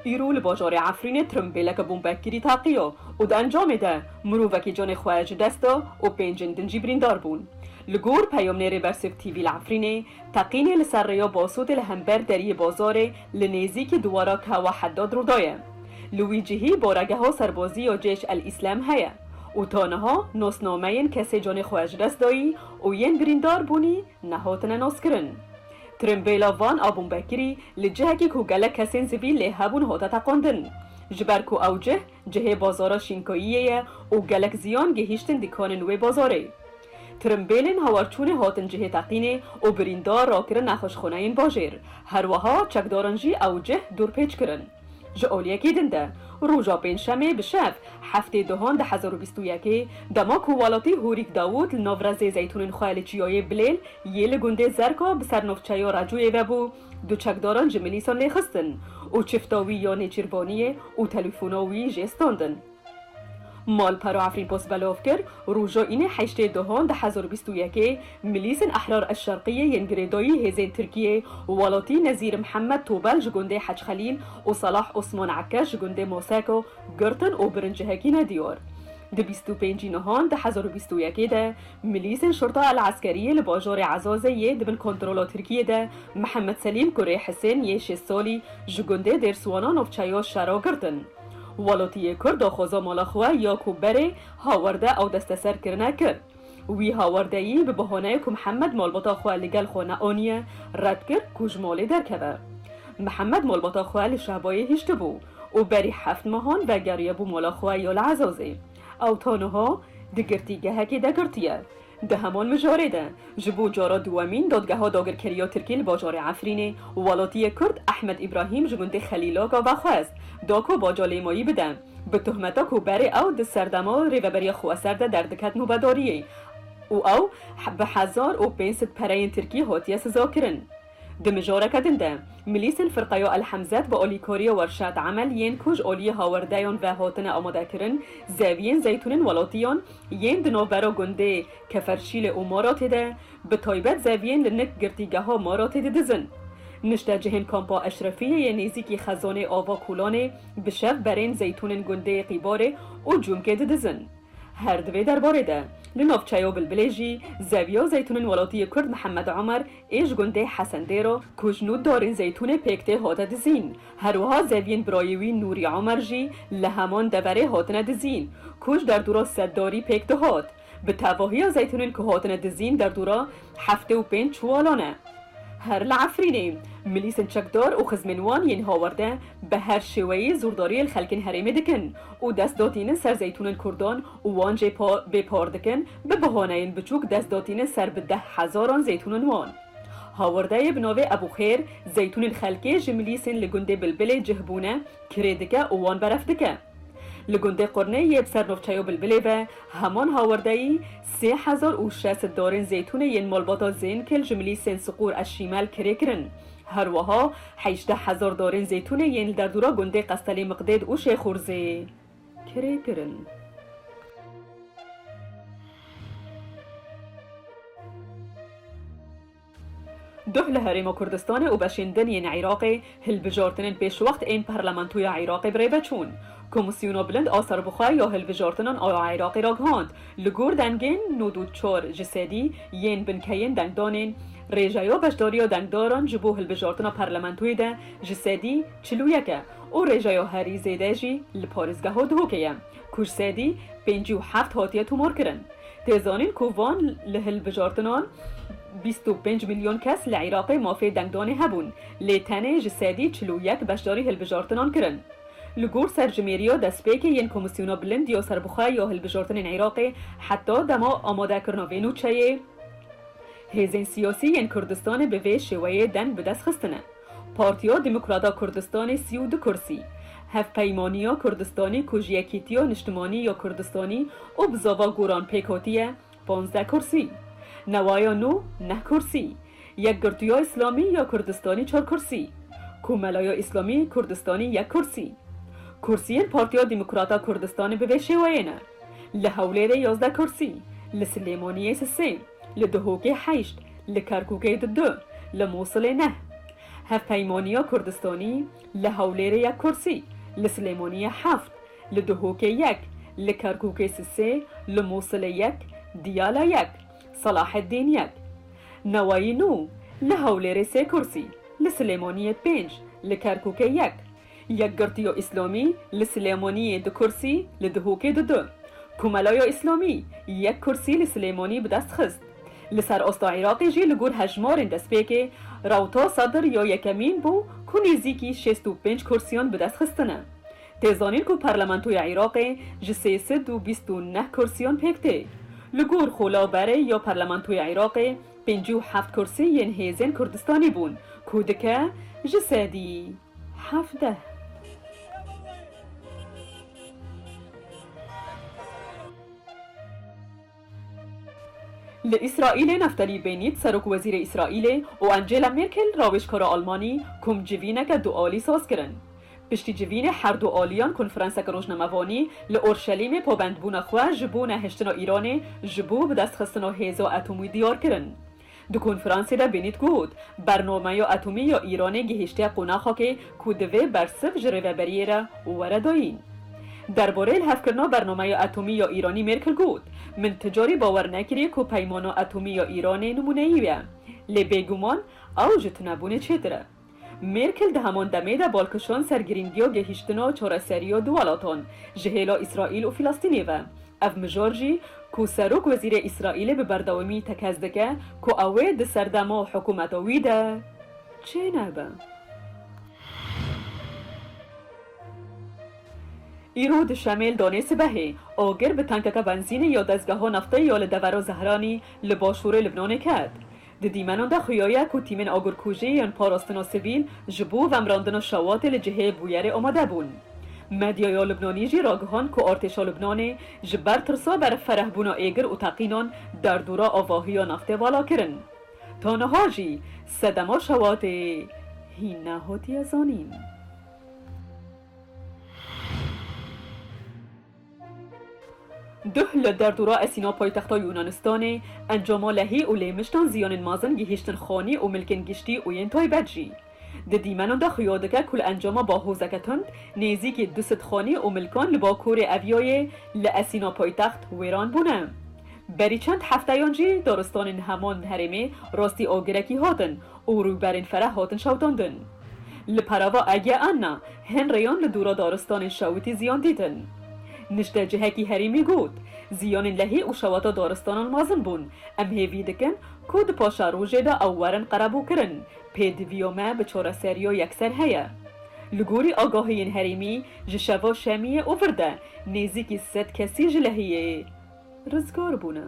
ایرو لباجار عفرین ترمبیلک بومبکگیری تاقیو و ده انجام ده مروفکی جان خواهج دستا و پنجندن جیبریندار بون. لگور پیام نیره برسف تیوی العفرینه تقینه لسر ریا باسود لهمبر دری بازاره لنیزی که دوارا که و حداد رو دایه. لوی جهی بارگه ها سربازی و جیش الاسلام هیه. و تانها ناسنامه کسی جان خواهج دست دایی و ین بریندار بونی نهاتن ناس کرن. ترمبیلا وان آبون بکری لجه که گلک کسین زویل لهبون هاتا تقاندن. جبر کو اوجه جه بازارا شینکاییه و گلک زیان گهیشتن دیکانن و بازاره. ترمبیلن هاورچون هاتن جه تقینه و بریندار را کرن نخوش خونه این باجر. هر وها چکدارنجی اوجه دور پیچ کرن. جاولیه که دنده روژا پنجشنبه بشب هفته دهان 2021 دما کووالاتی هوریک داوود نوورز زیتون خالچیای بلیل یل گنده زرکا بسر نوفچایا راجوی وبو دو چکداران جملیسان لیخستن و چفتاوی یا نیچربانیه و تلفوناوی جستاندن. مال پرو عفرین پوست بلاف کر روژا اینه 8 دهان 2021 ملیس احرار الشرقیه ینگریدایی هزین ترکیه والاتی نظیر محمد توبل جگنده حج خلیل و صلاح عثمان عکاش جگنده موساکو گرتن و برنجهکی ندیار. ده 25 نهان 2021 ده ملیس شرطه العسکریه لباجار عزازه یه دبن کنترول ترکیه ده محمد سلیم کره حسین یه 6 سالی جگنده درسوانان افچایا شرا گرتن. والاتی کرد خوزا مالاخواه یا کوبره هاورده او دست سر کرنه کرد. وی هاوردهی به بهانه که محمد مالباتا خواه لگل خونه آنیه رد کرد کج مالی در کبه. محمد مالباتا خواه لشهبایه هشته بو و بری 7 ماهان و گریه بو مالاخواه یا لعزازه. او تانوها دگرتیگه هکی دگرتیه. ده همان مجاره ده جبو جارا دوامین دادگاه ها داگر کریا ترکیل باجار عفرینه والاتی کرد احمد ابراهیم جگنده خلیلاگا و خواست داکو باجا لیمایی بدن به تهمتا کو بره او ده سردما ریوبری خواه سرده در دکت نوبداریه او به 1500 پرین ترکی هاتیه سزا کرن. ده مجاره کدن ده ملیس فرقایا الحمزت با اولیکاری ورشاد عمل ین کج اولی هاوردهیان و هاتن آماده کرن زاوین زیتونن ولاتیان ین دنوبرا گنده کفرشیل و مارات ده به تایبت زاوین لنک گرتیگه ها مارات ده دزن. نشته جهن کامپا اشرفیه ی نیزی خزانه آوا کولانه به شب برین زیتونن گنده قیباره و جمکه ده دزن. هر دوی درباره ده لنوفچایا بالبلیجی زاویا زیتون ولاتی کرد محمد عمر ایش گنده حسن دیرو کجنود دارین زیتون پیکته هاته دزین هر وها زاوین برایوی نوری عمر جی لهمان دبره هاتنه دزین کج در دورا صدداری پیکته هات به تواهی زیتونین که هاتنه دزین در دورا 75 چوالانه. هر لعفرینه ملیسن چکدار و خزمنوان ین هاورده به هر شوی زورداری الخلکن هریمه دکن و دست داتین سر زیتون کردان و وانجه بپار دکن به بهانه این بچوک دست داتین سر به 10,000 زیتون وان. هاورده بناوه ابو خیر زیتون الخلکه جملیسن لگنده بلبل جهبونه کردکه و وان برف دکه. لگنده قرنه یه بسر نوفچایا بلبله و همان هاوردهی 3,600 دارین زیتون ین مالباتا زین کل جملی سن سقور از شیمال کره کرن. هر وها 18,000 دارین زیتون ین در دورا گنده قستل مقدد و شیخورزه کره کرن. ده لهرم کردستان و بشندن ین عراقی هل بجارتنن پیش وقت این پارلمانتوی عراقی برای بچون. کمیسیونا بلند آثار بخواه یا هل بجارتنان آیا عراقی را گهاند. لگور دنگین نودود چار جسدی ین بنکین دنگدانین ریجایا بشداریا دنگداران جبو هل بجارتنا پارلمانتوی ده جسدی 41 و ریجایا هری زیده جی لپارزگاه ها دهوکیم. کش سدی 57 هاتیه تومار کرن. تیزانین کووان لهل بجارتنان 25 میلیون کس لعراق مافی دنگدانه هبون لیتنه جسدی 41 بشداری هل بجارتنان کرن. لگور سرجمیریا دستپیک ین کمیسیونا بلند یا سربخواه یا هل بجارتن عراقی حتی دما آماده کرناوینو چایه هیزین سیاسی ین کردستان به وی شویه دنگ به دست خستنه. پارتیا دموکراتا کردستان 32 کرسی هف پیمانیا کردستانی کجیکیتیا نشتمانی یا کردستانی و بزاوا گوران پیکاتیه 15 کرسی نوایا نو 9 کرسی یک گرتویا اسلامی یا کردستانی 4 کرسی کوملایا اسلامی کردستانی 1 کرسی کرسیین پارتیا دموکراتا کردستان به وشه وینه لحوله 11 کرسی لسلیمانیه 3 لدهوکه 8 لکرکوکه 2 لموصل 9 هف پیمانیا کردستانی لحولیر یک کرسی لسلیمانی 7 لدهوک 1 لکرکوک 3 لموصل 1 دیالا 1 صلاح الدین 1 نوایی 9 لحولیر 3 کرسی لسلیمانی 5 لکرکوک 1 یک گرتیو اسلامی لسلیمانی 2 کرسی لدهوک 2 کوملای اسلامی یک کرسی لسلیمانی به دست خست لسر استا عراقی جی لگور هجمار دست پیکه راوتا صدر یا یکمین بو که نزدیکی 65 کرسیان به دست خستنه تیزانین که پارلمانتوی عراق جی 329 کرسیان پیکته لگور خولا بره یا پارلمانتوی عراق 57 کرسی ین هیزن کردستانی بون کودکه جی سادی 17 لإسرائيل نفتالي بينيت سرک وزیر اسرائیل و انجیلا ميركل راوشکار آلمانی کم جوینک دو ساز کرن. پشتی جوین هر دو آلیان کنفرانسک روزنامه‌وانی لأورشلیم پابندبون خواه جبون هشتنا ایران جبو به دست خستنا هیزا اتمی دیار کرن. دو کنفرانسی را بینید گود برنامه یا اتمی یا ایران گهشته قناخا که کودوه برسف جره بریره ورداین. درباره الهفکرنا برنامه اتمی یا ایرانی مرکل گود من تجاری باور نکری که پیمانو اتمی یا ایران نمونه ایوه لبیگومان او جتنبونه چیتره مرکل ده همان دمه ده بالکشان سرگرینگی و گهشتنا چارسری و دوالاتان جهیلا اسرائیل و فلسطینی و اف مجارجی که سروک وزیر اسرائیل به برداومی تکزدکه که اوه ده سردما حکومتاوی ده چه نبه ایرود شامل دانش بهه آگر به تانکک بنزین یا دستگاه ها نفته یا لدور زهرانی لباشور لبنان کرد. دیمنان ده خویایه که تیمن آگر کوژه یا پاراستنا سویل جبو و امراندن شوات لجهه بویر آمده بون. مدیای لبنانی جی راگهان که ارتشا لبنان جبر ترسا بر فرح بونا ایگر و تقینان در دورا آواهی یا نفته والا کرن. تانها جی صدما شوات هینه هاتی ازانین. ده در دورا اسینا پایتختا یونانستان انجام لحی و لیمشتان زیان مازن گهشتن خانی و ملکن گشتی و ین تای بدجی. ده دیمنان ده خیادکه کل انجام با حوزکتند نیزی که دوست خانی و ملکان لباکور اویای لاسینا پایتخت ویران بونه. بری چند هفته یانجی دارستان همان هرمه راستی آگرکی هاتن و روبرین فرح هاتن شوتاندن. لپراوا اگه انا هن ریان لدورا دارستان شویتی زیان دیدن. نشته جهکی هریمی گود زیان لحی و شواتا دارستانان مازن بون ام هیوی دکن کود پاشا روژه دا اوورن قربو کرن پید ویومه به چورا سریو یکسر هیا لگوری آگاهین هریمی جشوا شمیه اوورده نیزی که 100 کسی جلحیه رزگار بونه